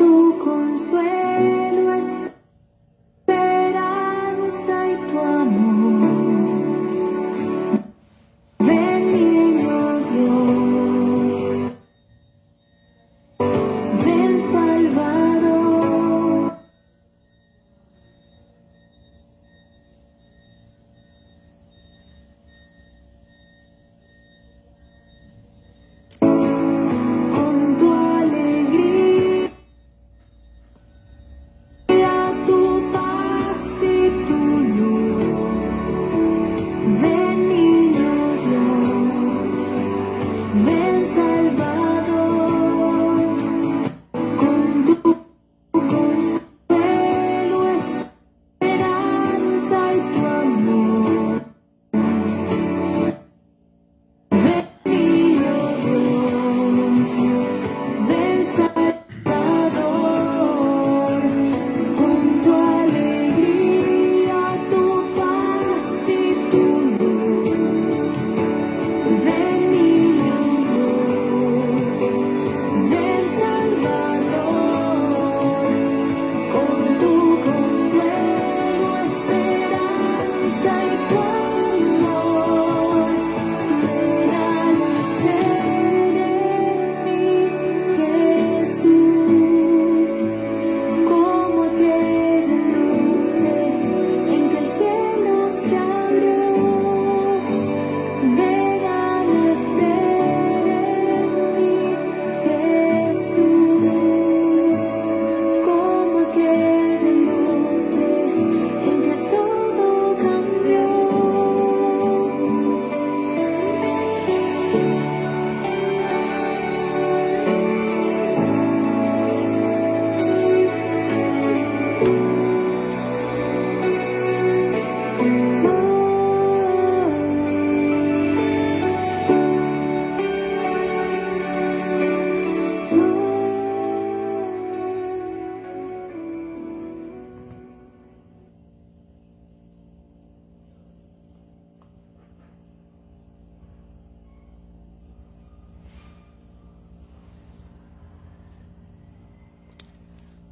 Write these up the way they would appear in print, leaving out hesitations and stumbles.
tu consuelo, esperanza y tu amor. Ven, niño Dios, ven Salvador. Con tu alegría, tu paz y tu luz. Ven, niño Dios, ven Salvador. Con tu consuelo, esperanza y tu amor. Ven, niño Dios, ven Salvador. Con tu alegría, tu paz y tu luz. Ven, niño Dios, ven Salvador. Con tu consuelo, esperanza y tu amor. Ven a nacer en mí, Jesús, como aquella noche en que el cielo se abrió. Ven a nacer en mí, Jesús, como aquella noche en que todo cambió.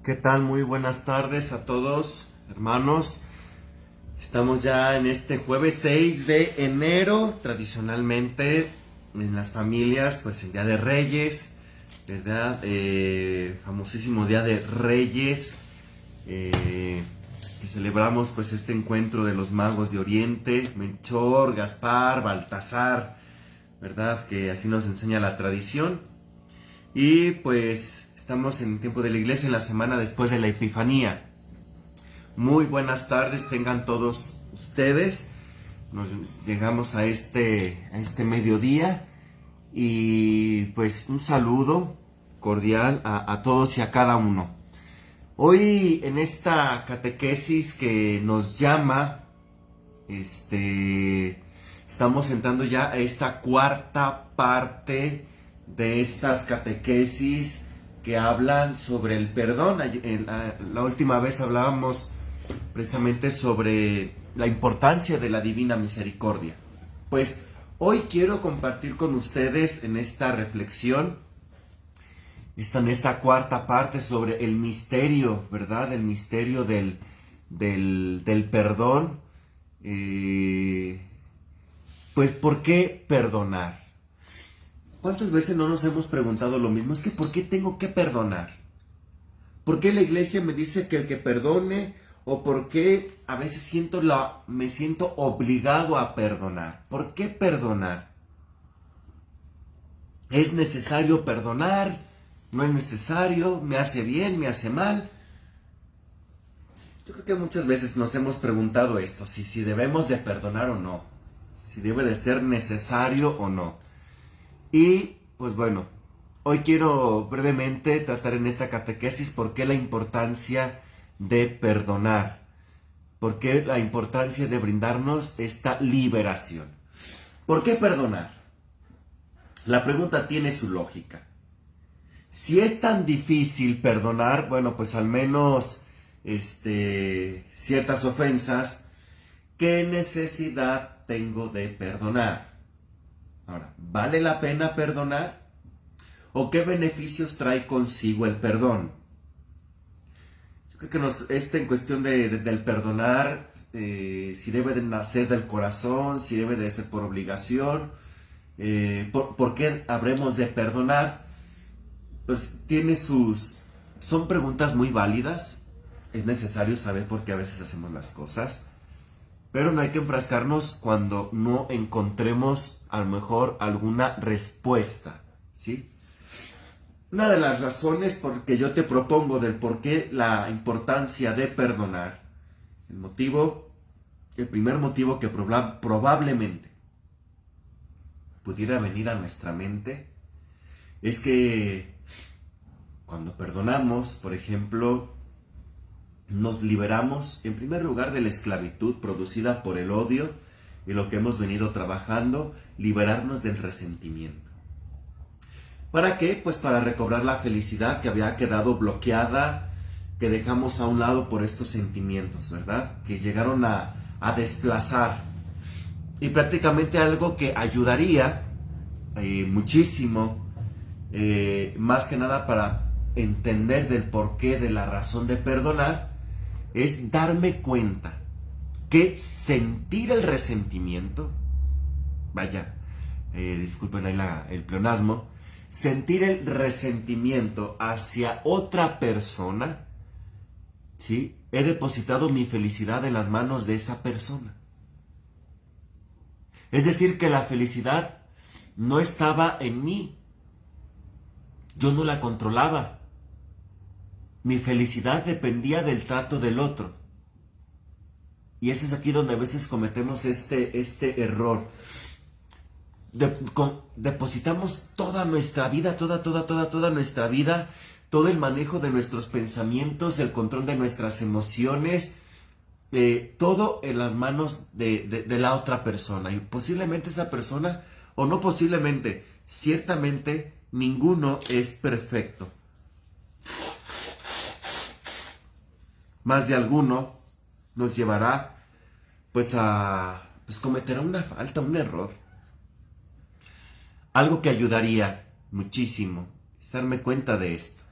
¿Qué tal? Muy buenas tardes a todos, hermanos. Estamos ya en este jueves 6 de enero, tradicionalmente en las familias, pues el Día de Reyes, ¿verdad? Famosísimo Día de Reyes, que celebramos pues este encuentro de los magos de Oriente, Melchor, Gaspar, Baltasar, ¿verdad? Que así nos enseña la tradición. Y pues estamos en el tiempo de la iglesia, en la semana después de la Epifanía. Muy buenas tardes tengan todos ustedes. Nos llegamos a este mediodía y pues un saludo cordial a todos y a cada uno. Hoy en esta catequesis que nos llama, estamos entrando ya a esta cuarta parte de estas catequesis que hablan sobre el perdón. La última vez hablábamos precisamente sobre la importancia de la divina misericordia. Pues hoy quiero compartir con ustedes en esta reflexión, en esta cuarta parte sobre el misterio, ¿verdad? El misterio del perdón. Pues ¿por qué perdonar? ¿Cuántas veces no nos hemos preguntado lo mismo? Es que ¿por qué tengo que perdonar? ¿Por qué la iglesia me dice que el que perdone? ¿O por qué a veces me siento obligado a perdonar? ¿Por qué perdonar? ¿Es necesario perdonar? ¿No es necesario? ¿Me hace bien? ¿Me hace mal? Yo creo que muchas veces nos hemos preguntado esto, si debemos de perdonar o no, si debe de ser necesario o no. Y pues bueno, hoy quiero brevemente tratar en esta catequesis por qué la importancia de perdonar, por qué la importancia de brindarnos esta liberación. ¿Por qué perdonar? La pregunta tiene su lógica. Si es tan difícil perdonar, bueno, pues al menos ciertas ofensas, ¿qué necesidad tengo de perdonar? Ahora, ¿vale la pena perdonar? ¿O qué beneficios trae consigo el perdón? Creo que en cuestión del perdonar, si debe de nacer del corazón, si debe de ser por obligación, por qué habremos de perdonar, pues son preguntas muy válidas. Es necesario saber por qué a veces hacemos las cosas, pero no hay que enfrascarnos cuando no encontremos a lo mejor alguna respuesta, ¿sí? Una de las razones por que yo te propongo del por qué la importancia de perdonar, el primer motivo que probablemente pudiera venir a nuestra mente es que cuando perdonamos, por ejemplo, nos liberamos en primer lugar de la esclavitud producida por el odio y lo que hemos venido trabajando, liberarnos del resentimiento. ¿Para qué? Pues para recobrar la felicidad que había quedado bloqueada, que dejamos a un lado por estos sentimientos, ¿verdad? Que llegaron a desplazar. Y prácticamente algo que ayudaría muchísimo, más que nada para entender del porqué, de la razón de perdonar, es darme cuenta que sentir el resentimiento, vaya, disculpen ahí el pleonasmo, sentir el resentimiento hacia otra persona, ¿sí? He depositado mi felicidad en las manos de esa persona. Es decir, que la felicidad no estaba en mí. Yo no la controlaba. Mi felicidad dependía del trato del otro. Y ese es aquí donde a veces cometemos este error. Depositamos toda nuestra vida, toda nuestra vida, todo el manejo de nuestros pensamientos, el control de nuestras emociones, todo en las manos de la otra persona. Y posiblemente esa persona, o no posiblemente, ciertamente ninguno es perfecto. Más de alguno nos llevará pues cometerá una falta, un error. Algo que ayudaría muchísimo es darme cuenta de esto.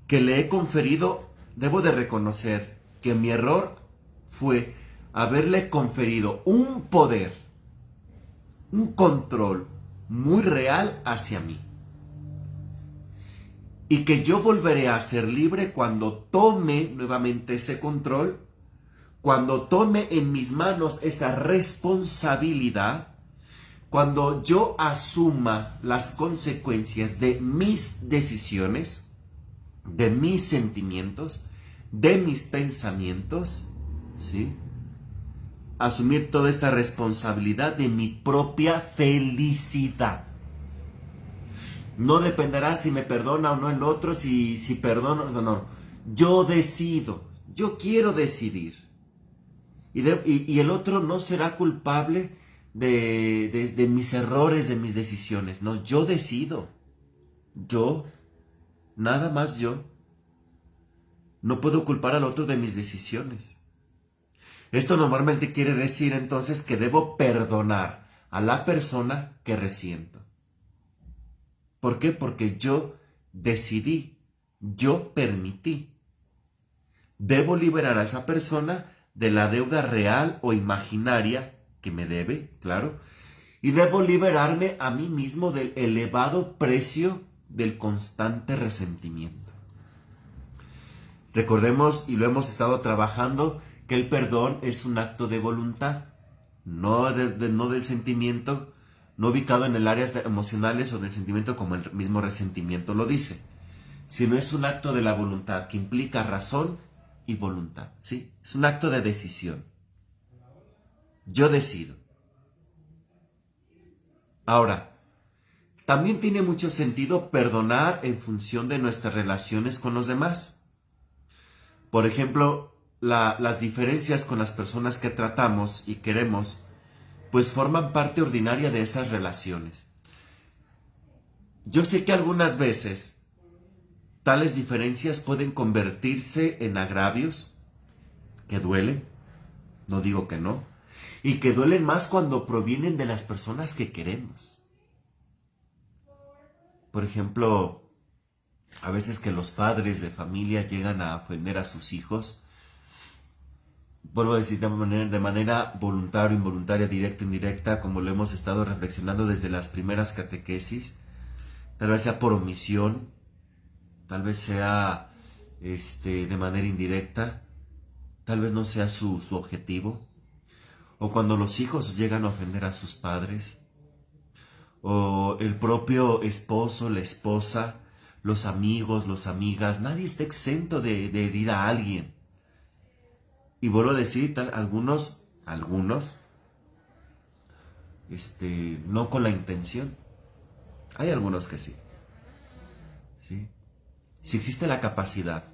Que le he conferido, debo de reconocer que mi error fue haberle conferido un poder, un control muy real hacia mí. Y que yo volveré a ser libre cuando tome nuevamente ese control, cuando tome en mis manos esa responsabilidad, cuando yo asuma las consecuencias de mis decisiones, de mis sentimientos, de mis pensamientos, ¿sí? Asumir toda esta responsabilidad de mi propia felicidad. No dependerá si me perdona o no el otro, si perdono o no. Yo decido, yo quiero decidir. Y el otro no será culpable de mis errores, de mis decisiones. No, yo decido. Yo, nada más yo. No puedo culpar al otro de mis decisiones. Esto normalmente quiere decir entonces que debo perdonar a la persona que resiento. ¿Por qué? Porque yo decidí, yo permití. Debo liberar a esa persona de la deuda real o imaginaria que me debe, claro, y debo liberarme a mí mismo del elevado precio del constante resentimiento. Recordemos, y lo hemos estado trabajando, que el perdón es un acto de voluntad, no del sentimiento, no ubicado en el área emocionales o del sentimiento como el mismo resentimiento lo dice, sino es un acto de la voluntad que implica razón y voluntad, ¿sí? Es un acto de decisión. Yo decido. Ahora, también tiene mucho sentido perdonar en función de nuestras relaciones con los demás. Por ejemplo, las diferencias con las personas que tratamos y queremos, pues forman parte ordinaria de esas relaciones. Yo sé que algunas veces tales diferencias pueden convertirse en agravios que duelen, no digo que no, y que duelen más cuando provienen de las personas que queremos. Por ejemplo, a veces que los padres de familia llegan a ofender a sus hijos, vuelvo a decir de manera voluntaria, involuntaria, directa, indirecta, como lo hemos estado reflexionando desde las primeras catequesis. Tal vez sea por omisión, tal vez sea de manera indirecta, tal vez no sea su objetivo. O cuando los hijos llegan a ofender a sus padres, o el propio esposo, la esposa, los amigos, las amigas, nadie está exento de herir a alguien. Y vuelvo a decir, algunos, no con la intención. Hay algunos que sí. ¿Sí? Si existe la capacidad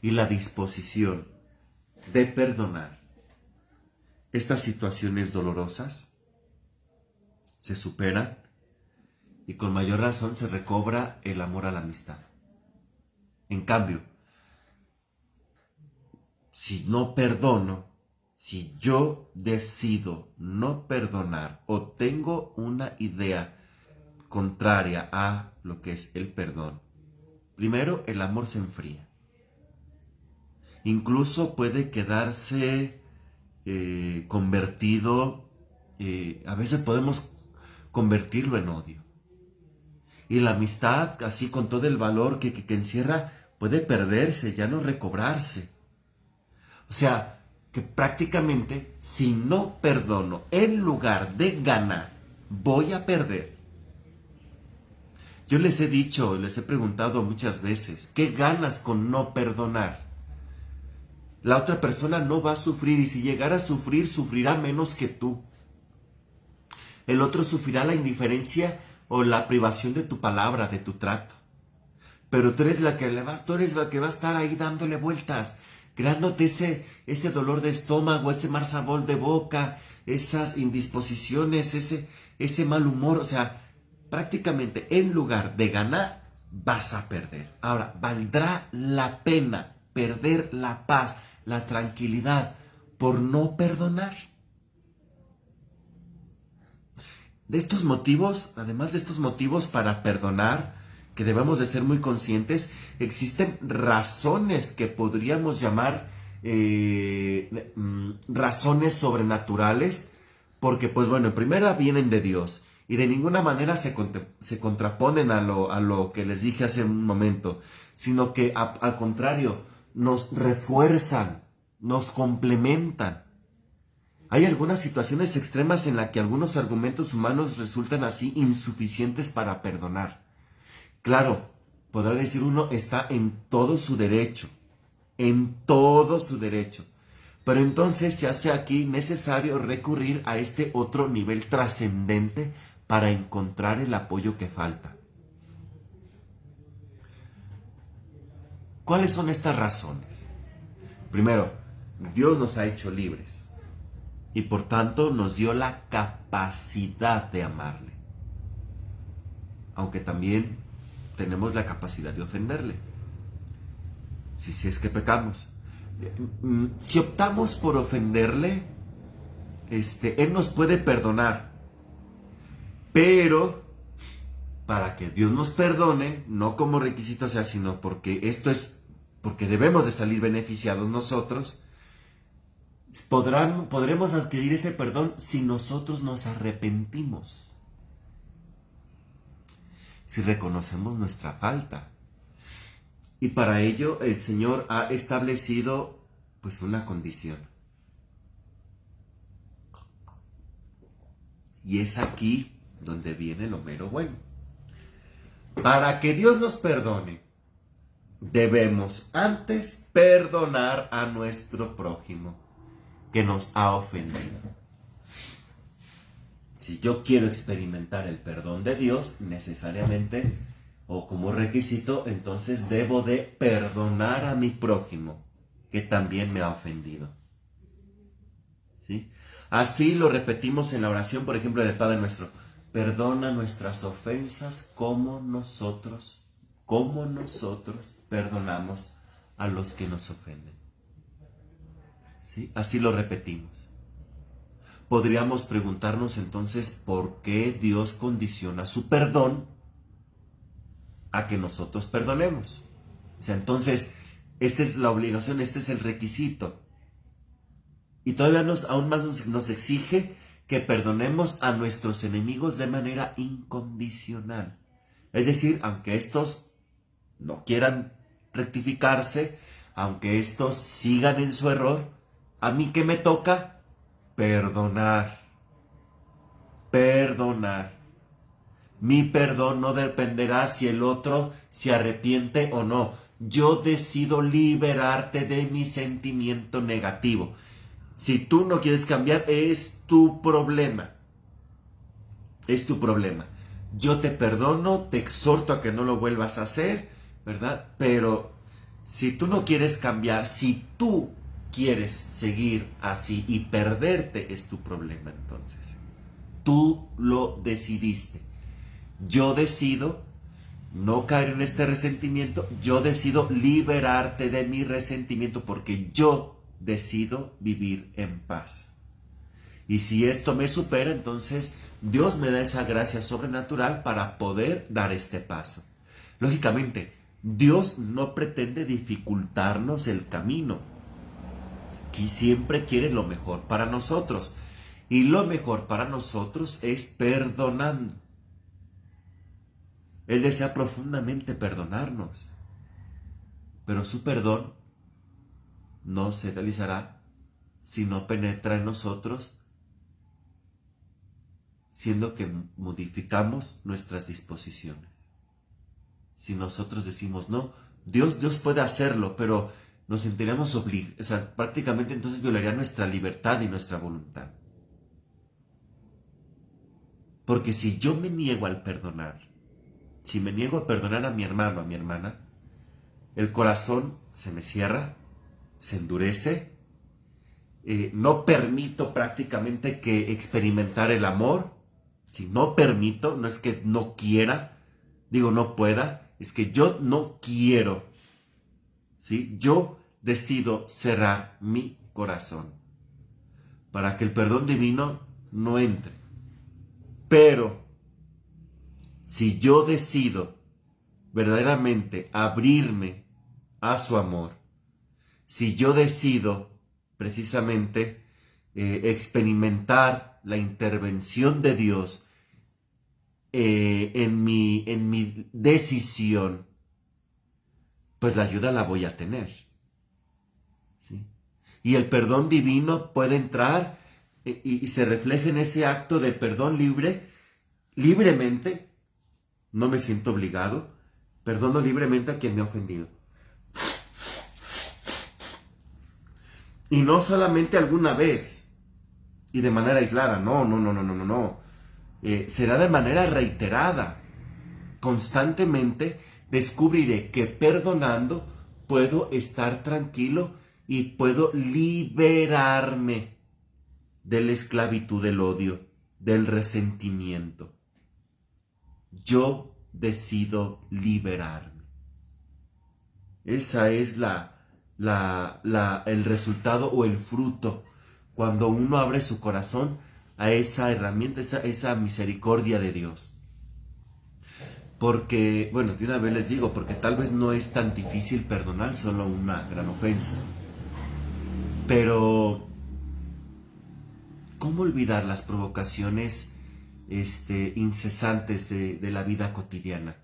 y la disposición de perdonar estas situaciones dolorosas, se superan y con mayor razón se recobra el amor a la amistad. En cambio, si no perdono, si yo decido no perdonar o tengo una idea contraria a lo que es el perdón, primero el amor se enfría. Incluso puede quedarse convertido, a veces podemos convertirlo en odio. Y la amistad, así con todo el valor que encierra, puede perderse, ya no recobrarse. O sea, que prácticamente si no perdono, en lugar de ganar, voy a perder. Yo les he dicho, les he preguntado muchas veces, ¿qué ganas con no perdonar? La otra persona no va a sufrir y si llegara a sufrir, sufrirá menos que tú. El otro sufrirá la indiferencia o la privación de tu palabra, de tu trato. Pero tú eres la que va a estar ahí dándole vueltas, creándote ese dolor de estómago, ese mal sabor de boca, esas indisposiciones, ese mal humor. O sea, prácticamente en lugar de ganar, vas a perder. Ahora, ¿valdrá la pena perder la paz, la tranquilidad por no perdonar? De estos motivos, además de estos motivos para perdonar, que debemos de ser muy conscientes, existen razones que podríamos llamar razones sobrenaturales, porque pues bueno, en primera vienen de Dios y de ninguna manera se contraponen a lo que les dije hace un momento, sino que al contrario, nos refuerzan, nos complementan. Hay algunas situaciones extremas en las que algunos argumentos humanos resultan así insuficientes para perdonar. Claro, podrá decir uno está en todo su derecho, pero entonces se hace aquí necesario recurrir a este otro nivel trascendente para encontrar el apoyo que falta. ¿Cuáles son estas razones? Primero, Dios nos ha hecho libres. Y por tanto nos dio la capacidad de amarle. Aunque también tenemos la capacidad de ofenderle. Si es que pecamos. Si optamos por ofenderle, Él nos puede perdonar. Pero para que Dios nos perdone, no como requisito, o sea, sino porque porque debemos de salir beneficiados nosotros. Podremos adquirir ese perdón si nosotros nos arrepentimos, si reconocemos nuestra falta. Y para ello el Señor ha establecido pues una condición. Y es aquí donde viene lo mero bueno. Para que Dios nos perdone, debemos antes perdonar a nuestro prójimo que nos ha ofendido. Si yo quiero experimentar el perdón de Dios, necesariamente, o como requisito, entonces debo de perdonar a mi prójimo, que también me ha ofendido. ¿Sí? Así lo repetimos en la oración, por ejemplo, del Padre Nuestro. Perdona nuestras ofensas como nosotros perdonamos a los que nos ofenden. ¿Sí? Así lo repetimos. Podríamos preguntarnos entonces por qué Dios condiciona su perdón a que nosotros perdonemos. O sea, entonces, esta es la obligación, este es el requisito. Y todavía aún más nos exige que perdonemos a nuestros enemigos de manera incondicional. Es decir, aunque estos no quieran rectificarse, aunque estos sigan en su error, ¿a mí qué me toca? Perdonar. Perdonar. Mi perdón no dependerá si el otro se arrepiente o no. Yo decido liberarte de mi sentimiento negativo. Si tú no quieres cambiar, es tu problema. Es tu problema. Yo te perdono, te exhorto a que no lo vuelvas a hacer, ¿verdad? Pero si tú no quieres cambiar, si tú quieres seguir así y perderte, es tu problema entonces. Tú lo decidiste. Yo decido no caer en este resentimiento, yo decido liberarte de mi resentimiento porque yo decido vivir en paz. Y si esto me supera, entonces Dios me da esa gracia sobrenatural para poder dar este paso. Lógicamente, Dios no pretende dificultarnos el camino, que siempre quiere lo mejor para nosotros. Y lo mejor para nosotros es perdonando. Él desea profundamente perdonarnos, pero su perdón no se realizará si no penetra en nosotros, siendo que modificamos nuestras disposiciones. Si nosotros decimos no, Dios puede hacerlo, pero nos sentiremos obligados, o sea, prácticamente entonces violaría nuestra libertad y nuestra voluntad. Porque si yo me niego al perdonar, si me niego a perdonar a mi hermano, a mi hermana, el corazón se me cierra, se endurece, no permito prácticamente que experimentar el amor. Si no permito, no es que no quiera, digo no pueda, es que yo no quiero, ¿sí? Yo decido cerrar mi corazón para que el perdón divino no entre. Pero si yo decido verdaderamente abrirme a su amor, si yo decido precisamente experimentar la intervención de Dios en mi decisión, pues la ayuda la voy a tener, ¿sí? Y el perdón divino puede entrar y se refleja en ese acto de perdón libremente. No me siento obligado, perdono libremente a quien me ha ofendido. Y no solamente alguna vez y de manera aislada, no. Será de manera reiterada. Constantemente descubriré que perdonando puedo estar tranquilo y puedo liberarme de la esclavitud del odio, del resentimiento. Yo decido liberarme. Esa es el resultado o el fruto cuando uno abre su corazón a esa herramienta, esa misericordia de Dios. Porque, bueno, de una vez les digo, porque tal vez no es tan difícil perdonar solo una gran ofensa. Pero, ¿cómo olvidar las provocaciones incesantes de la vida cotidiana?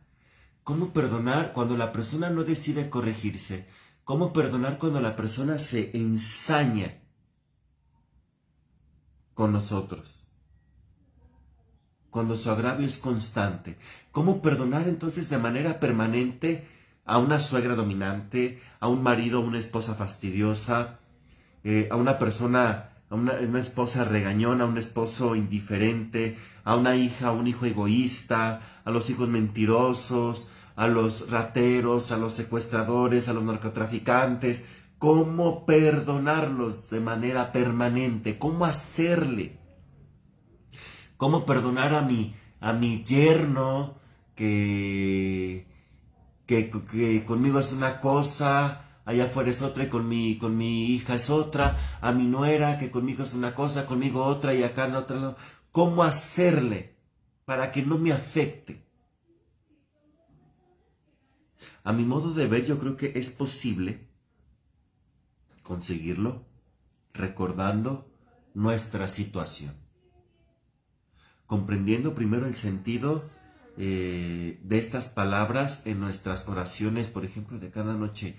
¿Cómo perdonar cuando la persona no decide corregirse? ¿Cómo perdonar cuando la persona se ensaña con nosotros? Cuando su agravio es constante. ¿Cómo perdonar entonces de manera permanente a una suegra dominante, a un marido, a una esposa fastidiosa, a una persona, a una esposa regañona, a un esposo indiferente, a una hija, a un hijo egoísta, a los hijos mentirosos, a los rateros, a los secuestradores, a los narcotraficantes? ¿Cómo perdonarlos de manera permanente? ¿Cómo hacerle? ¿Cómo perdonar a mi yerno que conmigo es una cosa, allá afuera es otra y con mi hija es otra? A mi nuera que conmigo es una cosa, conmigo otra y acá en otra no. ¿Cómo hacerle para que no me afecte? A mi modo de ver, yo creo que es posible conseguirlo recordando nuestra situación, comprendiendo primero el sentido de estas palabras en nuestras oraciones, por ejemplo, de cada noche.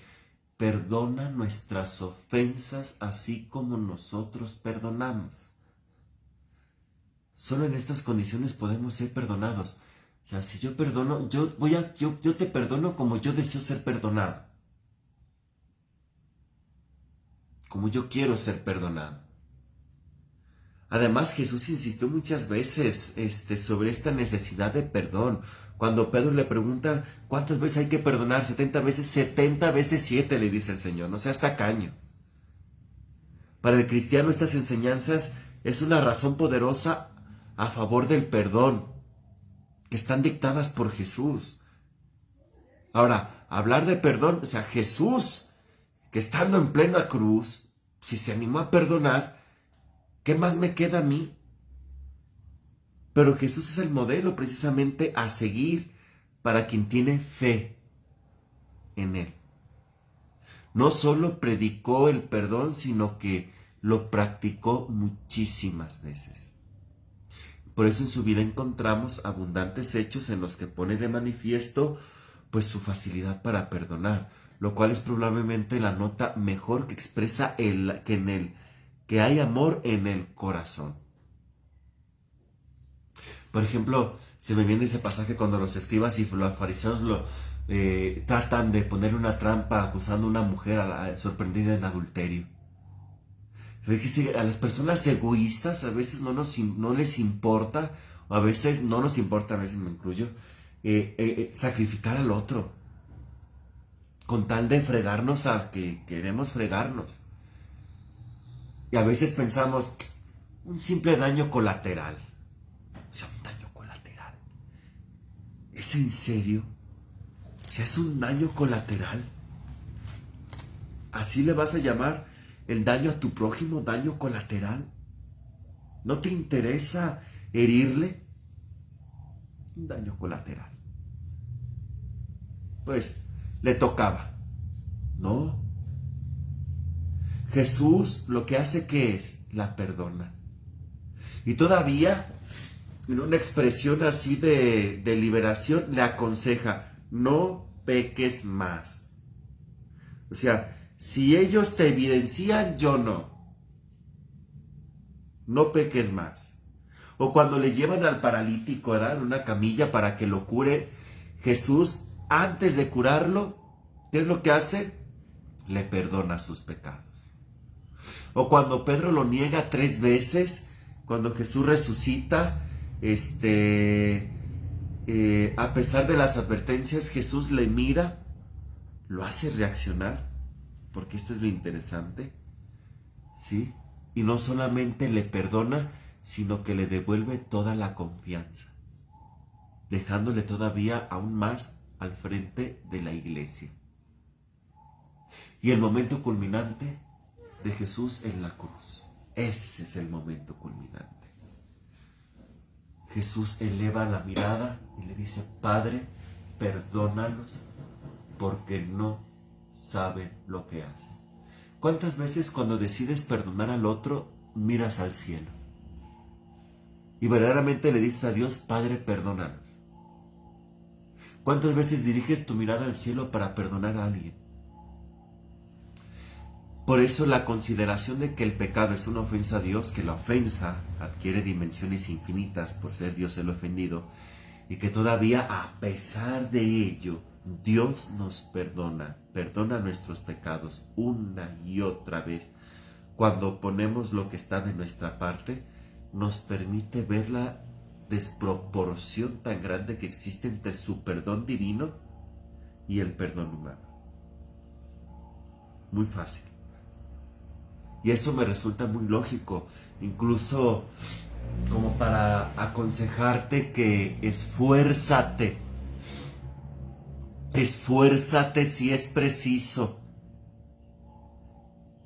Perdona nuestras ofensas así como nosotros perdonamos. Solo en estas condiciones podemos ser perdonados. O sea, si yo perdono, yo te perdono como yo deseo ser perdonado, como yo quiero ser perdonado. Además, Jesús insistió muchas veces sobre esta necesidad de perdón. Cuando Pedro le pregunta cuántas veces hay que perdonar, 70 veces, 70 veces 7, le dice el Señor, no seas tacaño. Para el cristiano estas enseñanzas es una razón poderosa a favor del perdón, que están dictadas por Jesús. Ahora, hablar de perdón, o sea, Jesús, que estando en plena cruz, si se animó a perdonar, ¿qué más me queda a mí? Pero Jesús es el modelo precisamente a seguir para quien tiene fe en Él. No solo predicó el perdón, sino que lo practicó muchísimas veces. Por eso en su vida encontramos abundantes hechos en los que pone de manifiesto pues su facilidad para perdonar, lo cual es probablemente la nota mejor que expresa que hay amor en el corazón. Por ejemplo, se me viene ese pasaje cuando los escribas y los fariseos tratan de ponerle una trampa acusando a una mujer sorprendida en adulterio. A las personas egoístas a veces no les importa, o a veces no nos importa, a veces me incluyo, sacrificar al otro, con tal de fregarnos al que queremos fregarnos. Y a veces pensamos, un simple daño colateral. O sea, un daño colateral. ¿Es en serio? O sea, es un daño colateral. ¿Así le vas a llamar el daño a tu prójimo, daño colateral? ¿No te interesa herirle? Un daño colateral. Pues le tocaba. No. Jesús lo que hace, ¿qué es? La perdona. Y todavía, en una expresión así de liberación, le aconseja, no peques más. O sea, si ellos te evidencian, yo no. No peques más. O cuando le llevan al paralítico, ¿verdad?, en una camilla para que lo cure, Jesús, antes de curarlo, ¿qué es lo que hace? Le perdona sus pecados. O cuando Pedro lo niega 3 veces, cuando Jesús resucita, a pesar de las advertencias, Jesús le mira, lo hace reaccionar, porque esto es lo interesante, ¿sí? Y no solamente le perdona, sino que le devuelve toda la confianza, dejándole todavía aún más al frente de la iglesia. Y el momento culminante de Jesús en la cruz, ese es el momento culminante. Jesús eleva la mirada y le dice, Padre, perdónalos porque no saben lo que hacen. ¿Cuántas veces cuando decides perdonar al otro, miras al cielo y verdaderamente le dices a Dios, Padre, perdónanos? ¿Cuántas veces diriges tu mirada al cielo para perdonar a alguien? Por eso la consideración de que el pecado es una ofensa a Dios, que la ofensa adquiere dimensiones infinitas por ser Dios el ofendido, y que todavía a pesar de ello, Dios nos perdona nuestros pecados una y otra vez. Cuando ponemos lo que está de nuestra parte, nos permite ver la desproporción tan grande que existe entre su perdón divino y el perdón humano. Muy fácil. Y eso me resulta muy lógico, incluso como para aconsejarte que esfuérzate si es preciso,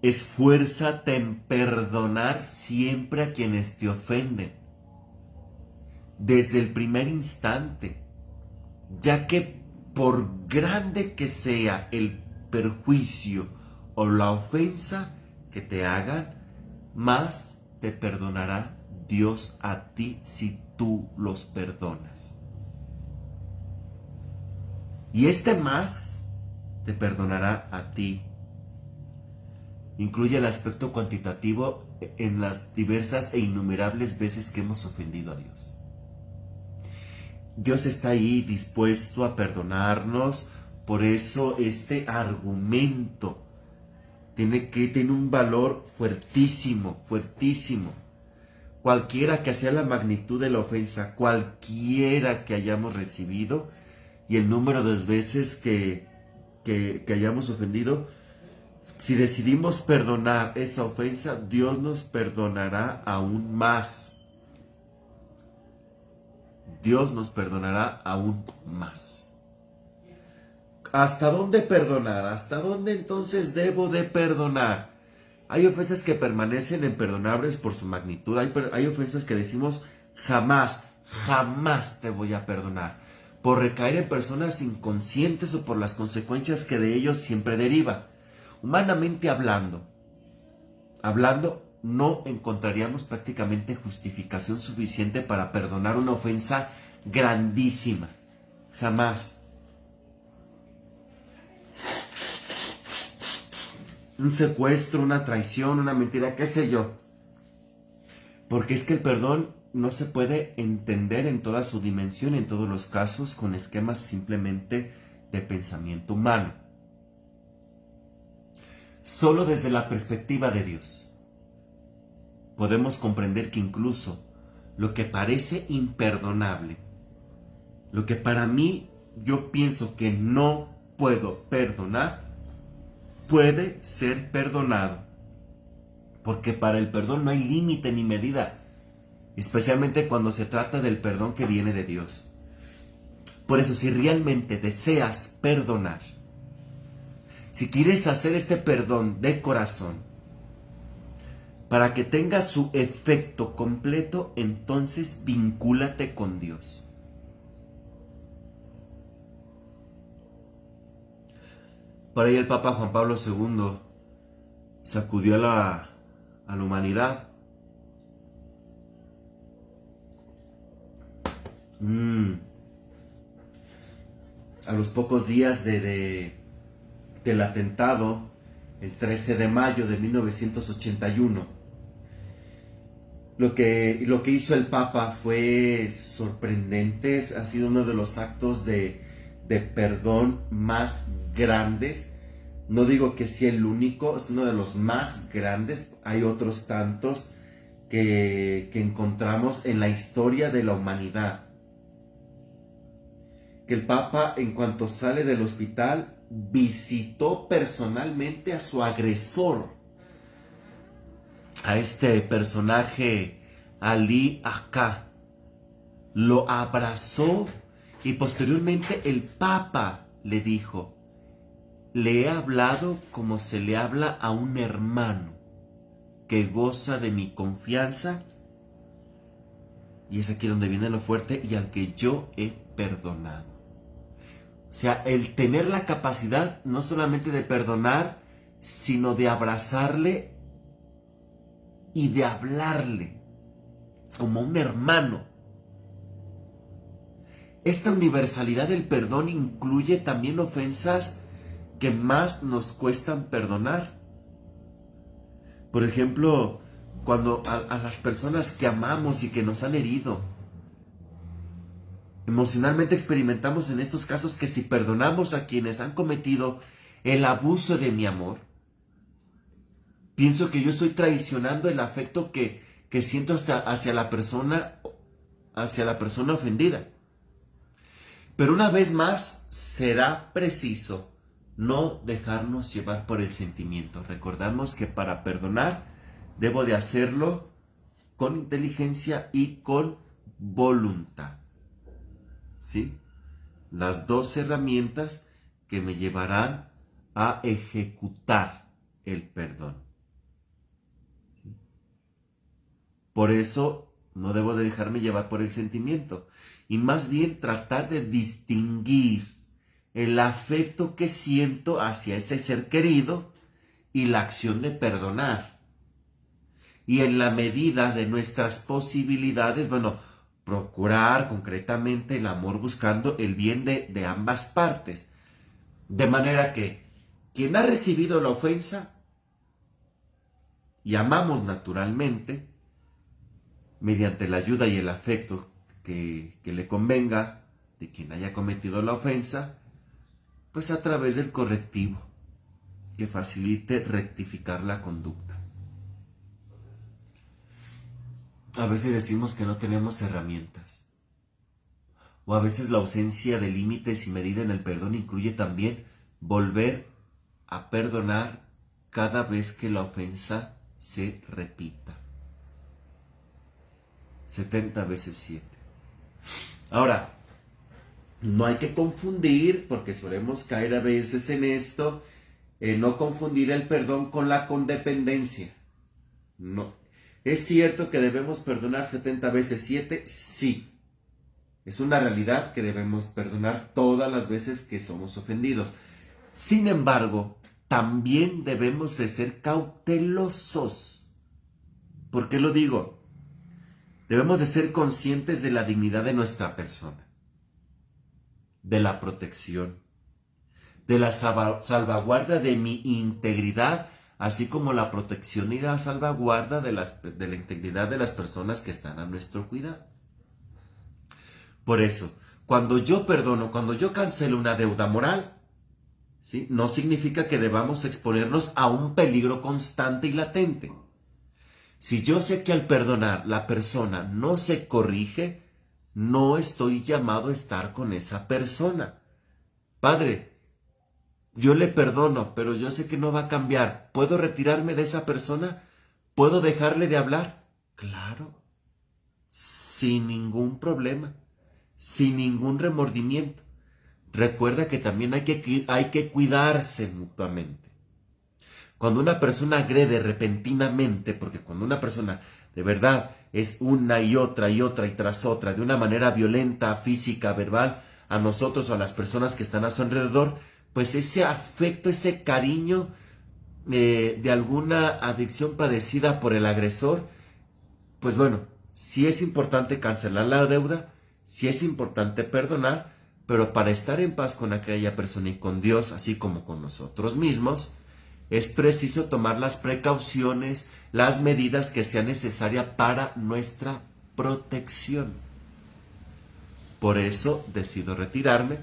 esfuérzate en perdonar siempre a quienes te ofenden, desde el primer instante, ya que por grande que sea el perjuicio o la ofensa que te hagan, más te perdonará Dios a ti si tú los perdonas. Y este más te perdonará a ti. Incluye el aspecto cuantitativo en las diversas e innumerables veces que hemos ofendido a Dios. Dios está ahí dispuesto a perdonarnos, por eso este argumento tiene un valor fuertísimo, fuertísimo. Cualquiera que sea la magnitud de la ofensa, cualquiera que hayamos recibido y el número de veces que hayamos ofendido, si decidimos perdonar esa ofensa, Dios nos perdonará aún más. Dios nos perdonará aún más. ¿Hasta dónde perdonar? ¿Hasta dónde entonces debo de perdonar? Hay ofensas que permanecen imperdonables por su magnitud. Hay ofensas que decimos jamás, jamás te voy a perdonar. Por recaer en personas inconscientes o por las consecuencias que de ellos siempre deriva. Humanamente hablando, no encontraríamos prácticamente justificación suficiente para perdonar una ofensa grandísima. Jamás. Un secuestro, una traición, una mentira, qué sé yo. Porque es que el perdón no se puede entender en toda su dimensión, en todos los casos, con esquemas simplemente de pensamiento humano. Solo desde la perspectiva de Dios podemos comprender que incluso lo que parece imperdonable, lo que para mí yo pienso que no puedo perdonar, puede ser perdonado. Porque para el perdón no hay límite ni medida, especialmente cuando se trata del perdón que viene de Dios. Por eso, si realmente deseas perdonar, si quieres hacer este perdón de corazón, para que tenga su efecto completo, entonces vincúlate con Dios. Por ahí el Papa Juan Pablo II sacudió a la humanidad. A los pocos días del atentado, el 13 de mayo de 1981, Lo que hizo el Papa fue sorprendente. Ha sido uno de los actos de perdón más grandes. No digo que sea el único, es uno de los más grandes. Hay otros tantos que encontramos en la historia de la humanidad. Que el Papa, en cuanto sale del hospital, visitó personalmente a su agresor, a este personaje Ali Akka, lo abrazó y posteriormente el Papa le dijo: le he hablado como se le habla a un hermano que goza de mi confianza, y es aquí donde viene lo fuerte, y al que yo he perdonado. O sea, el tener la capacidad no solamente de perdonar, sino de abrazarle y de hablarle como un hermano. Esta universalidad del perdón incluye también ofensas que más nos cuestan perdonar. Por ejemplo, cuando a las personas que amamos y que nos han herido, emocionalmente experimentamos en estos casos que si perdonamos a quienes han cometido el abuso de mi amor, pienso que yo estoy traicionando el afecto que siento hacia la persona ofendida. Pero una vez más, será preciso no dejarnos llevar por el sentimiento. Recordamos que para perdonar debo de hacerlo con inteligencia y con voluntad. ¿Sí? Las dos herramientas que me llevarán a ejecutar el perdón. ¿Sí? Por eso no debo de dejarme llevar por el sentimiento, y más bien tratar de distinguir el afecto que siento hacia ese ser querido y la acción de perdonar. Y en la medida de nuestras posibilidades, bueno, procurar concretamente el amor buscando el bien de ambas partes. De manera que quien ha recibido la ofensa, y amamos naturalmente, mediante la ayuda y el afecto que le convenga de quien haya cometido la ofensa, pues a través del correctivo que facilite rectificar la conducta. A veces decimos que no tenemos herramientas, o a veces la ausencia de límites y medida en el perdón incluye también volver a perdonar cada vez que la ofensa se repita. 70 veces 7. Ahora, no hay que confundir, porque solemos caer a veces en esto, no confundir el perdón con la condependencia. No. ¿Es cierto que debemos perdonar 70 veces 7? Sí. Es una realidad que debemos perdonar todas las veces que somos ofendidos. Sin embargo, también debemos de ser cautelosos. ¿Por qué lo digo? Debemos de ser conscientes de la dignidad de nuestra persona, de la protección, de la salvaguarda de mi integridad, así como la protección y la salvaguarda de la integridad de las personas que están a nuestro cuidado. Por eso, cuando yo perdono, cuando yo cancelo una deuda moral, ¿sí?, no significa que debamos exponernos a un peligro constante y latente. Si yo sé que al perdonar la persona no se corrige, no estoy llamado a estar con esa persona. Padre, yo le perdono, pero yo sé que no va a cambiar. ¿Puedo retirarme de esa persona? ¿Puedo dejarle de hablar? Claro, sin ningún problema, sin ningún remordimiento. Recuerda que también hay que cuidarse mutuamente. Cuando una persona agrede repentinamente, porque cuando una persona de verdad es una y otra y tras otra, de una manera violenta, física, verbal, a nosotros o a las personas que están a su alrededor, pues ese afecto, ese cariño de alguna adicción padecida por el agresor, pues bueno, sí es importante cancelar la deuda, sí es importante perdonar, pero para estar en paz con aquella persona y con Dios, así como con nosotros mismos, es preciso tomar las precauciones, las medidas que sean necesarias para nuestra protección. Por eso decido retirarme,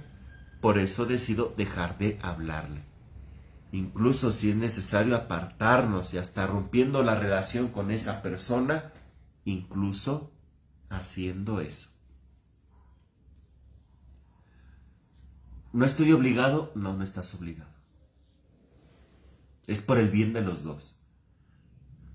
por eso decido dejar de hablarle. Incluso si es necesario apartarnos y hasta rompiendo la relación con esa persona, incluso haciendo eso. ¿No estoy obligado? No, no estás obligado. Es por el bien de los dos.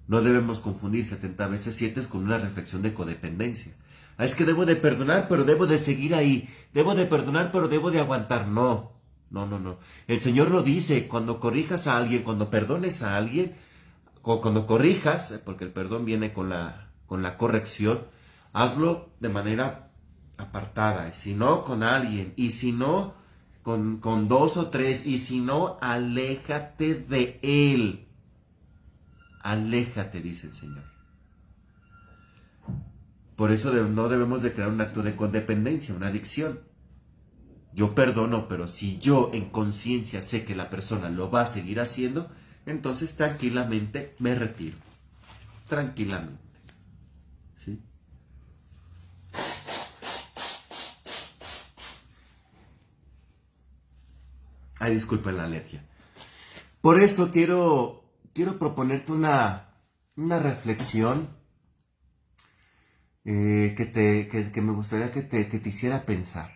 No debemos confundir 70 veces 7 con una reflexión de codependencia. Es que debo de perdonar, pero debo de seguir ahí. Debo de perdonar, pero debo de aguantar. No, no, no, no. El Señor lo dice, cuando corrijas a alguien, cuando perdones a alguien, o cuando corrijas, porque el perdón viene con la corrección, hazlo de manera apartada. Y si no, con alguien. Y si no, con dos o tres, y si no, aléjate de él. Aléjate, dice el Señor. Por eso no debemos de crear un acto de codependencia, una adicción. Yo perdono, pero si yo en conciencia sé que la persona lo va a seguir haciendo, entonces tranquilamente me retiro. Tranquilamente. ¿Sí? Ay, disculpen la alergia. Por eso quiero proponerte una reflexión que me gustaría que te hiciera pensar.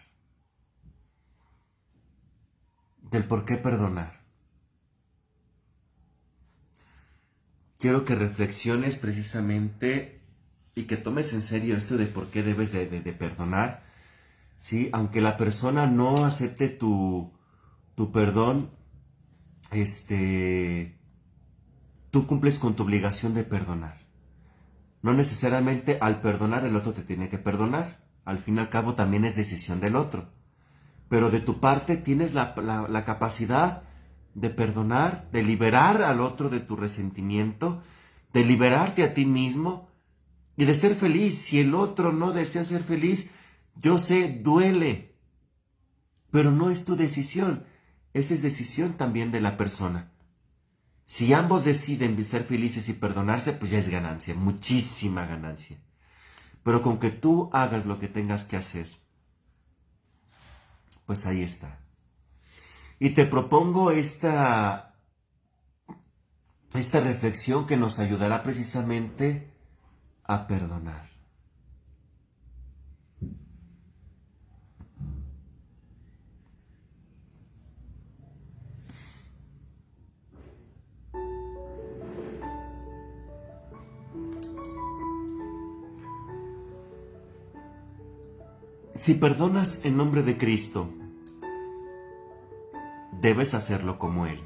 Del por qué perdonar. Quiero que reflexiones precisamente y que tomes en serio esto de por qué debes de perdonar. ¿Sí? Aunque la persona no acepte tu perdón, tú cumples con tu obligación de perdonar. No necesariamente al perdonar el otro te tiene que perdonar. Al fin y al cabo también es decisión del otro. pero de tu parte tienes la capacidad de perdonar, de liberar al otro de tu resentimiento, de liberarte a ti mismo y de ser feliz. Si el otro no desea ser feliz, yo sé, duele, pero no es tu decisión, esa es decisión también de la persona. Si ambos deciden ser felices y perdonarse, pues ya es ganancia, muchísima ganancia. Pero con que tú hagas lo que tengas que hacer, pues ahí está. Y te propongo esta reflexión que nos ayudará precisamente a perdonar. Si perdonas en nombre de Cristo, debes hacerlo como Él.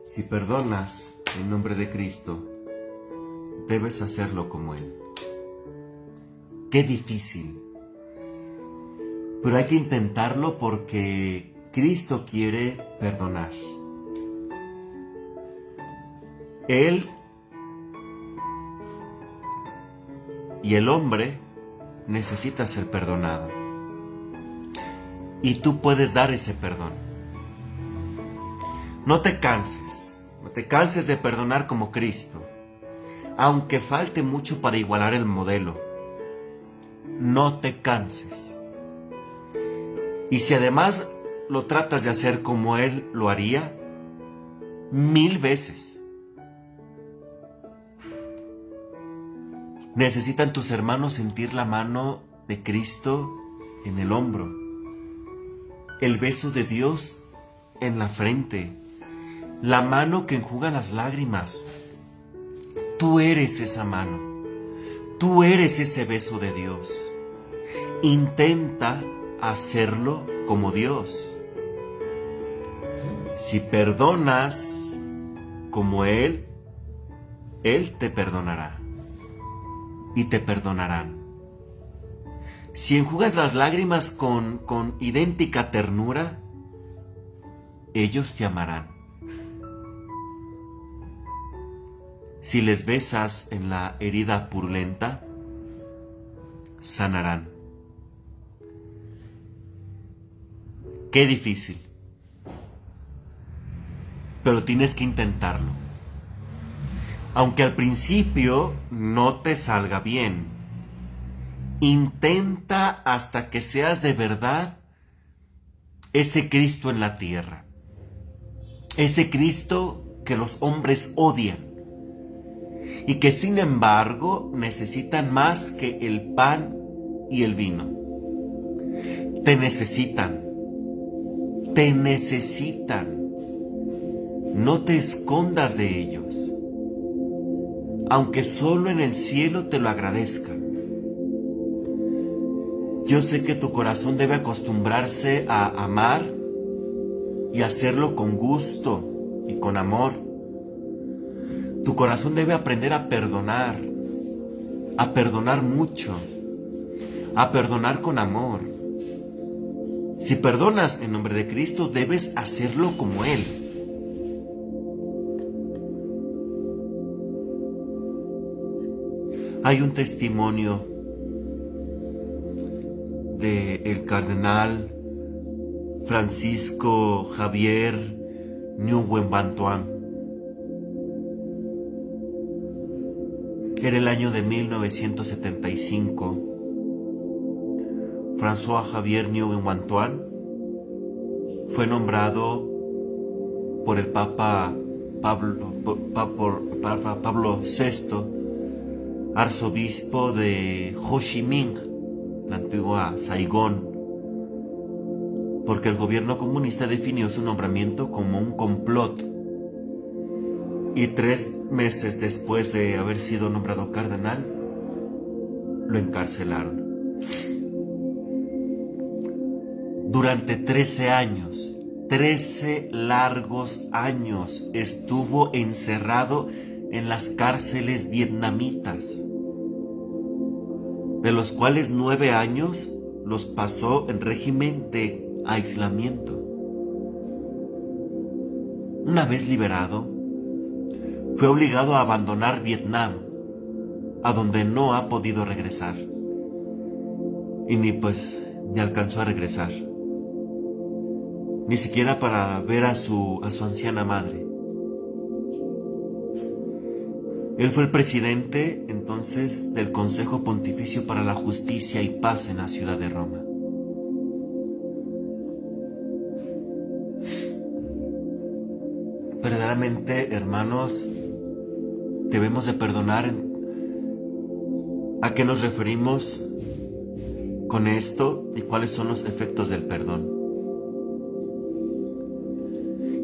Si perdonas en nombre de Cristo, debes hacerlo como Él. Qué difícil. Pero hay que intentarlo porque Cristo quiere perdonar. Él y el hombre necesita ser perdonado. Y tú puedes dar ese perdón. No te canses de perdonar como Cristo. Aunque falte mucho para igualar el modelo, no te canses. Y si además lo tratas de hacer como Él lo haría, 1000 veces. Necesitan tus hermanos sentir la mano de Cristo en el hombro, el beso de Dios en la frente, la mano que enjuga las lágrimas. Tú eres esa mano, tú eres ese beso de Dios. Intenta hacerlo como Dios. Si perdonas como Él, Él te perdonará y te perdonarán. Si enjugas las lágrimas con idéntica ternura, ellos te amarán. Si les besas en la herida purulenta, sanarán. Qué difícil, pero tienes que intentarlo. Aunque al principio no te salga bien, intenta hasta que seas de verdad ese Cristo en la tierra. Ese Cristo que los hombres odian y que sin embargo necesitan más que el pan y el vino. Te necesitan. Te necesitan. No te escondas de ellos, aunque solo en el cielo te lo agradezcan. Yo sé que tu corazón debe acostumbrarse a amar y hacerlo con gusto y con amor. Tu corazón debe aprender a perdonar mucho, a perdonar con amor. Si perdonas en nombre de Cristo, debes hacerlo como Él. Hay un testimonio del cardenal Francisco Javier Nguyen Van Thuan. Era el año de 1975. François Xavier Nguyen Van Thuan fue nombrado por el Papa Pablo VI arzobispo de Ho Chi Minh, la antigua Saigón, porque el gobierno comunista definió su nombramiento como un complot. Y 3 meses después de haber sido nombrado cardenal, lo encarcelaron. Durante 13 años, 13 largos años, estuvo encerrado en las cárceles vietnamitas, de los cuales 9 años los pasó en régimen de aislamiento. Una vez liberado, fue obligado a abandonar Vietnam, a donde no ha podido regresar. Y ni alcanzó a regresar. Ni siquiera para ver a su anciana madre. Él fue el presidente entonces del Consejo Pontificio para la Justicia y Paz en la ciudad de Roma. Verdaderamente, hermanos, debemos de perdonar. ¿A qué nos referimos con esto y cuáles son los efectos del perdón?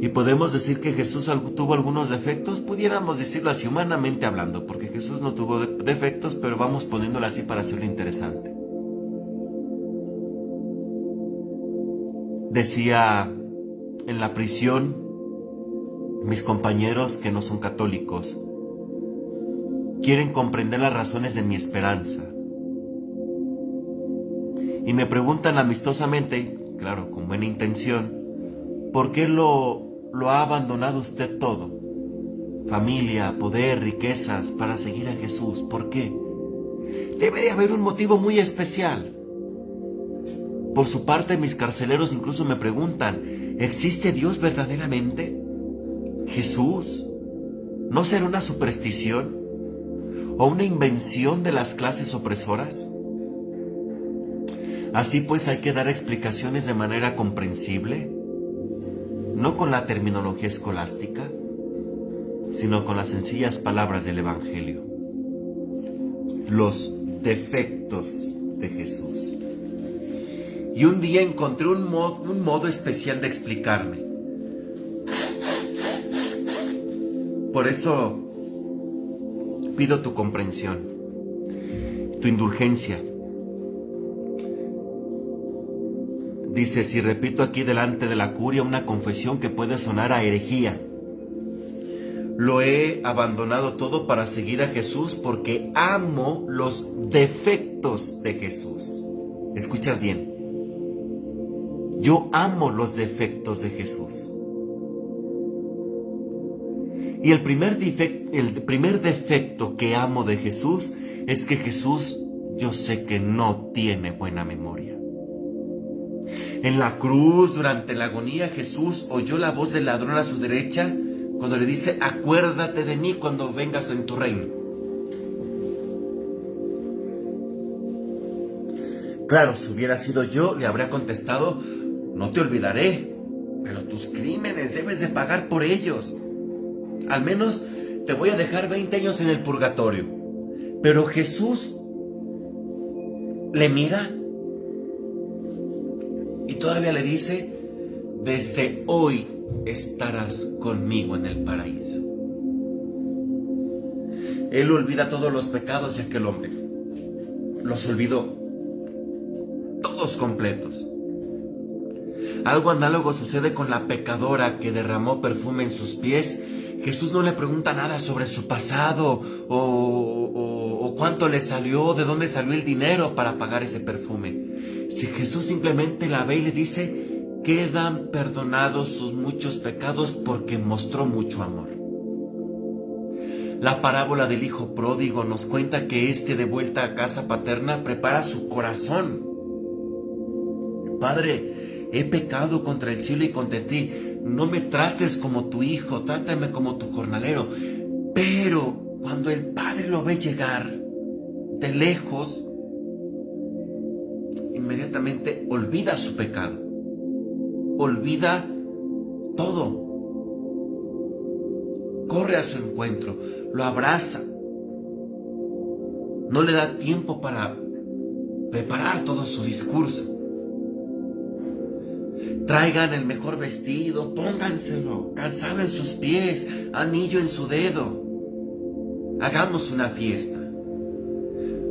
Y podemos decir que Jesús tuvo algunos defectos, pudiéramos decirlo así humanamente hablando, porque Jesús no tuvo defectos, pero vamos poniéndolo así para hacerlo interesante. Decía en la prisión, mis compañeros que no son católicos quieren comprender las razones de mi esperanza. Y me preguntan amistosamente, claro, con buena intención, ¿por qué lo ha abandonado usted todo? Familia, poder, riquezas, para seguir a Jesús. ¿Por qué? Debe de haber un motivo muy especial. Por su parte, mis carceleros incluso me preguntan, ¿existe Dios verdaderamente? ¿Jesús? ¿No será una superstición? ¿O una invención de las clases opresoras? Así pues, hay que dar explicaciones de manera comprensible, no con la terminología escolástica, sino con las sencillas palabras del Evangelio. Los defectos de Jesús. Y un día encontré un modo especial de explicarme. Por eso pido tu comprensión, tu indulgencia. Dice, si repito aquí delante de la curia una confesión que puede sonar a herejía, lo he abandonado todo para seguir a Jesús porque amo los defectos de Jesús. ¿Escuchas bien? Yo amo los defectos de Jesús. Y el primer defecto que amo de Jesús es que Jesús, yo sé que no tiene buena memoria. En la cruz, durante la agonía, Jesús oyó la voz del ladrón a su derecha cuando le dice, acuérdate de mí cuando vengas en tu reino. Claro, si hubiera sido yo, le habría contestado, no te olvidaré, pero tus crímenes debes de pagar por ellos. Al menos te voy a dejar 20 años en el purgatorio. Pero Jesús le mira y todavía le dice, desde hoy estarás conmigo en el paraíso. Él olvida todos los pecados de aquel hombre. Los olvidó. Todos completos. Algo análogo sucede con la pecadora que derramó perfume en sus pies. Jesús no le pregunta nada sobre su pasado o cuánto le salió, de dónde salió el dinero para pagar ese perfume. Si Jesús simplemente la ve y le dice, quedan perdonados sus muchos pecados porque mostró mucho amor. La parábola del hijo pródigo nos cuenta que de vuelta a casa paterna prepara su corazón. Padre, he pecado contra el cielo y contra ti. No me trates como tu hijo, trátame como tu jornalero. Pero cuando el padre lo ve llegar de lejos, inmediatamente olvida su pecado. Olvida todo. Corre a su encuentro, lo abraza. No le da tiempo para preparar todo su discurso. Traigan el mejor vestido, pónganselo, calzado en sus pies, anillo en su dedo. Hagamos una fiesta.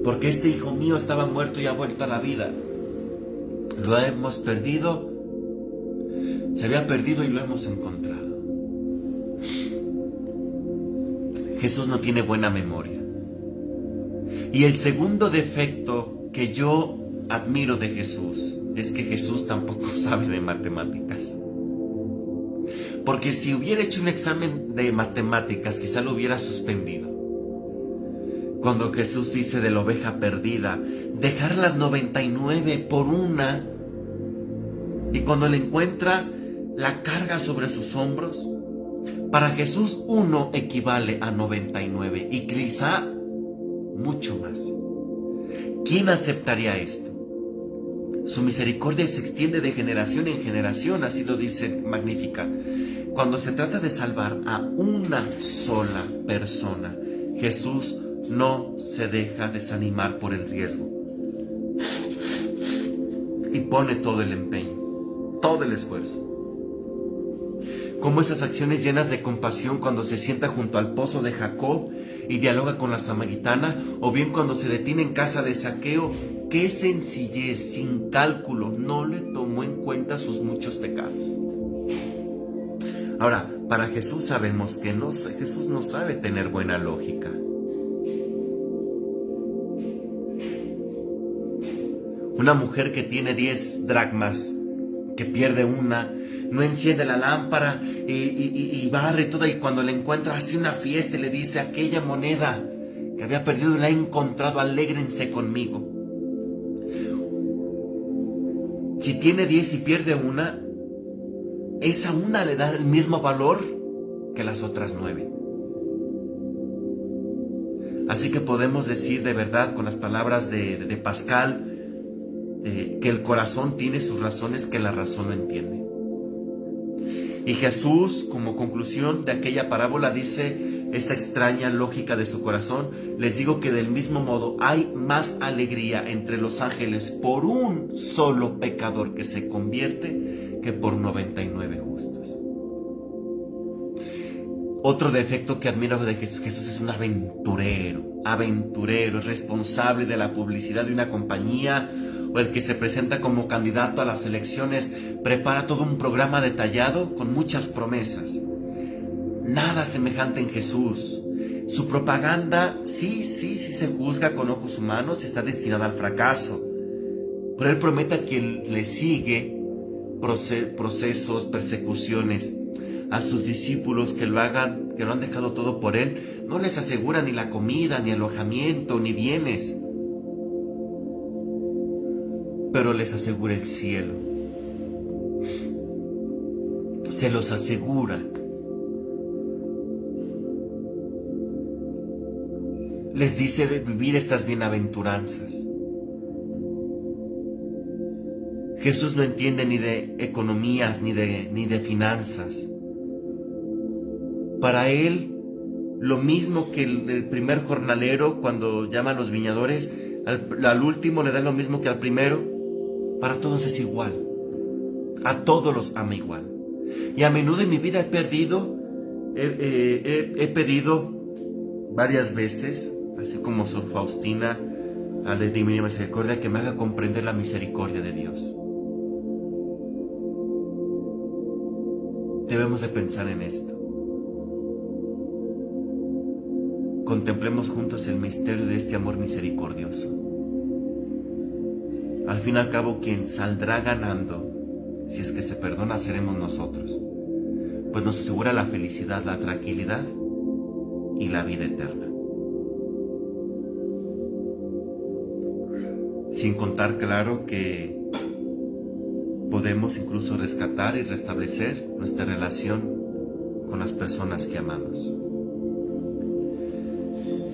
Porque este hijo mío estaba muerto y ha vuelto a la vida. Lo hemos perdido. Se había perdido y lo hemos encontrado. Jesús no tiene buena memoria. Y el segundo defecto que yo admiro de Jesús es que Jesús tampoco sabe de matemáticas. Porque si hubiera hecho un examen de matemáticas, quizá lo hubiera suspendido. Cuando Jesús dice de la oveja perdida, dejar las 99 por una, y cuando la encuentra, la carga sobre sus hombros. Para Jesús, uno equivale a 99 y quizá mucho más. ¿Quién aceptaría esto? Su misericordia se extiende de generación en generación, así lo dice Magnífica. Cuando se trata de salvar a una sola persona, Jesús no se deja desanimar por el riesgo y pone todo el empeño, todo el esfuerzo. Como esas acciones llenas de compasión cuando se sienta junto al pozo de Jacob y dialoga con la samaritana, o bien cuando se detiene en casa de Zaqueo. Qué sencillez, sin cálculo, no le tomó en cuenta sus muchos pecados. Ahora, para Jesús sabemos que Jesús no sabe tener buena lógica. Una mujer que tiene 10 dracmas, que pierde una, no enciende la lámpara y barre toda, y cuando la encuentra hace una fiesta y le dice: aquella moneda que había perdido la he encontrado, alégrense conmigo. Si tiene 10 y pierde una, esa una le da el mismo valor que las otras 9. Así que podemos decir de verdad, con las palabras de Pascal, que el corazón tiene sus razones que la razón no entiende. Y Jesús, como conclusión de aquella parábola, dice esta extraña lógica de su corazón: les digo que del mismo modo hay más alegría entre los ángeles por un solo pecador que se convierte que por 99 justos. Otro defecto que admiro de Jesús: Jesús es un aventurero, es responsable de la publicidad de una compañía, o el que se presenta como candidato a las elecciones prepara todo un programa detallado con muchas promesas. Nada semejante en Jesús. Su propaganda sí se juzga con ojos humanos, está destinada al fracaso. Pero Él promete a quien le sigue procesos, persecuciones. A sus discípulos que lo han dejado todo por Él, no les asegura ni la comida, ni alojamiento, ni bienes, pero les asegura el cielo. Se los asegura. Les dice de vivir estas bienaventuranzas. Jesús no entiende ni de economías ni de finanzas. Para Él, lo mismo que el primer jornalero, cuando llama a los viñadores, al último le da lo mismo que al primero. Para todos es igual. A todos los ama igual. Y a menudo en mi vida he pedido varias veces, así como Sor Faustina, a la Divina Misericordia, que me haga comprender la misericordia de Dios. Debemos de pensar en esto. Contemplemos juntos el misterio de este amor misericordioso. Al fin y al cabo, quien saldrá ganando, si es que se perdona, seremos nosotros, pues nos asegura la felicidad, la tranquilidad y la vida eterna. Sin contar, claro, que podemos incluso rescatar y restablecer nuestra relación con las personas que amamos.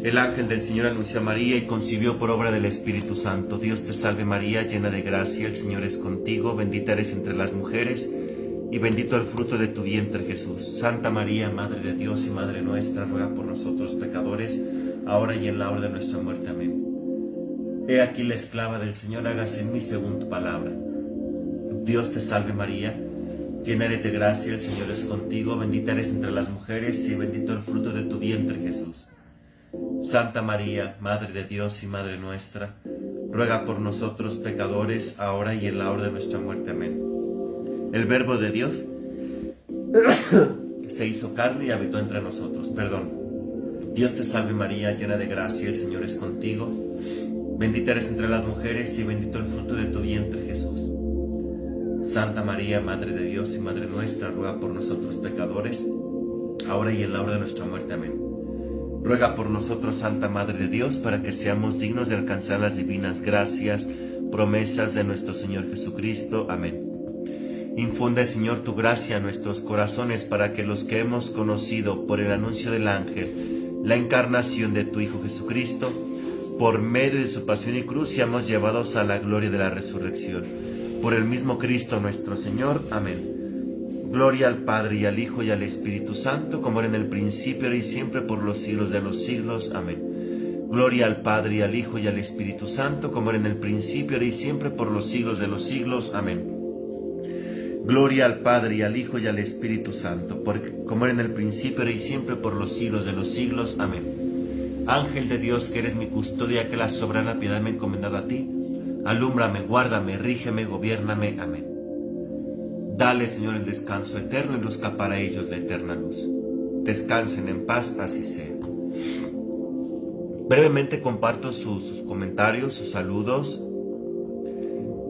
El ángel del Señor anunció a María y concibió por obra del Espíritu Santo. Dios te salve María, llena de gracia, el Señor es contigo, bendita eres entre las mujeres, y bendito el fruto de tu vientre Jesús. Santa María, Madre de Dios y Madre nuestra, ruega por nosotros pecadores, ahora y en la hora de nuestra muerte. Amén. He aquí la esclava del Señor, hágase en mí según tu palabra. Dios te salve María, llena eres de gracia, el Señor es contigo, bendita eres entre las mujeres, y bendito el fruto de tu vientre Jesús. Santa María, Madre de Dios y Madre nuestra, ruega por nosotros pecadores, ahora y en la hora de nuestra muerte. Amén. El Verbo de Dios se hizo carne y habitó entre nosotros. Dios te salve María, llena de gracia, el Señor es contigo. Bendita eres entre las mujeres y bendito el fruto de tu vientre, Jesús. Santa María, Madre de Dios y Madre nuestra, ruega por nosotros pecadores, ahora y en la hora de nuestra muerte. Amén. Ruega por nosotros, Santa Madre de Dios, para que seamos dignos de alcanzar las divinas gracias, promesas de nuestro Señor Jesucristo. Amén. Infunde, Señor, tu gracia a nuestros corazones, para que los que hemos conocido por el anuncio del ángel la encarnación de tu Hijo Jesucristo, por medio de su pasión y cruz, seamos llevados a la gloria de la resurrección. Por el mismo Cristo nuestro Señor. Amén. Gloria al Padre, y al Hijo, y al Espíritu Santo, como era en el principio, ahora y siempre, por los siglos de los siglos. Amén. Gloria al Padre, y al Hijo, y al Espíritu Santo, como era en el principio, ahora y siempre, por los siglos de los siglos. Amén. Gloria al Padre, y al Hijo, y al Espíritu Santo, como era en el principio, ahora y siempre, por los siglos de los siglos. Amén. Ángel de Dios, que eres mi custodia, que la soberana piedad me ha encomendado a ti, alúmbrame, guárdame, rígeme, gobiérname. Amén. Dale, Señor, el descanso eterno y luzca para ellos la eterna luz. Descansen en paz, así sea. Brevemente comparto sus comentarios, sus saludos.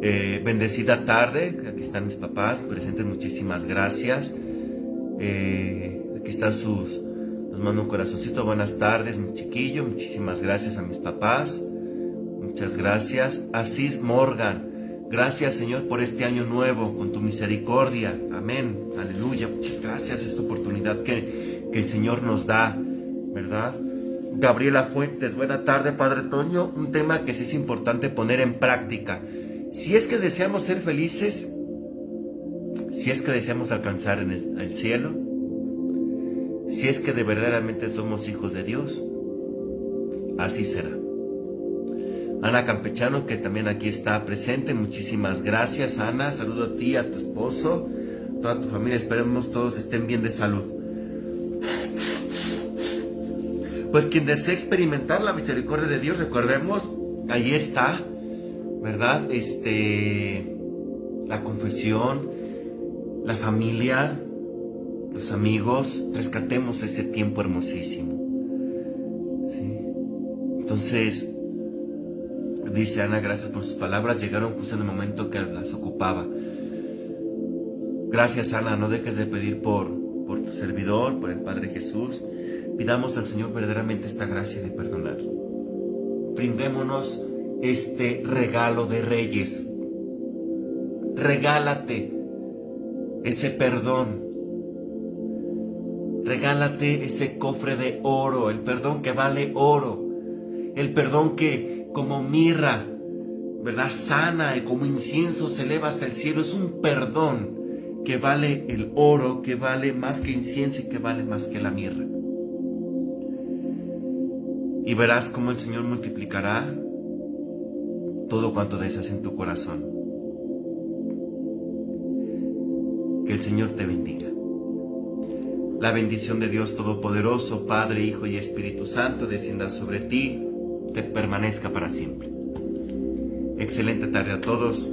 Bendecida tarde. Aquí están mis papás presentes, muchísimas gracias. Aquí están nos mando un corazoncito. Buenas tardes, mi chiquillo. Muchísimas gracias a mis papás. Muchas gracias. Asís Morgan, gracias, Señor, por este año nuevo, con tu misericordia. Amén. Aleluya. Muchas gracias. Esta oportunidad que el Señor nos da, ¿verdad? Gabriela Fuentes, buena tarde, Padre Toño. Un tema que sí es importante poner en práctica. Si es que deseamos ser felices, si es que deseamos alcanzar el cielo, si es que de verdaderamente somos hijos de Dios, así será. Ana Campechano, que también aquí está presente, muchísimas gracias, Ana. Saludo a ti, a tu esposo, a toda tu familia. Esperemos todos estén bien de salud. Pues quien desee experimentar la misericordia de Dios, recordemos, ahí está, ¿verdad? La confesión, la familia, los amigos. Rescatemos ese tiempo hermosísimo, ¿sí? Entonces, dice Ana, gracias por sus palabras, llegaron justo en el momento que las ocupaba. Gracias, Ana, no dejes de pedir por tu servidor, por el Padre Jesús. Pidamos al Señor verdaderamente esta gracia de perdonar. Brindémonos este regalo de Reyes. Regálate ese perdón. Regálate ese cofre de oro, el perdón que vale oro, el perdón que como mirra, ¿verdad?, sana y como incienso se eleva hasta el cielo. Es un perdón que vale el oro, que vale más que incienso y que vale más que la mirra. Y verás cómo el Señor multiplicará todo cuanto deseas en tu corazón. Que el Señor te bendiga. La bendición de Dios Todopoderoso, Padre, Hijo y Espíritu Santo, descienda sobre ti, te permanezca para siempre. Excelente tarde a todos.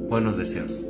Buenos deseos.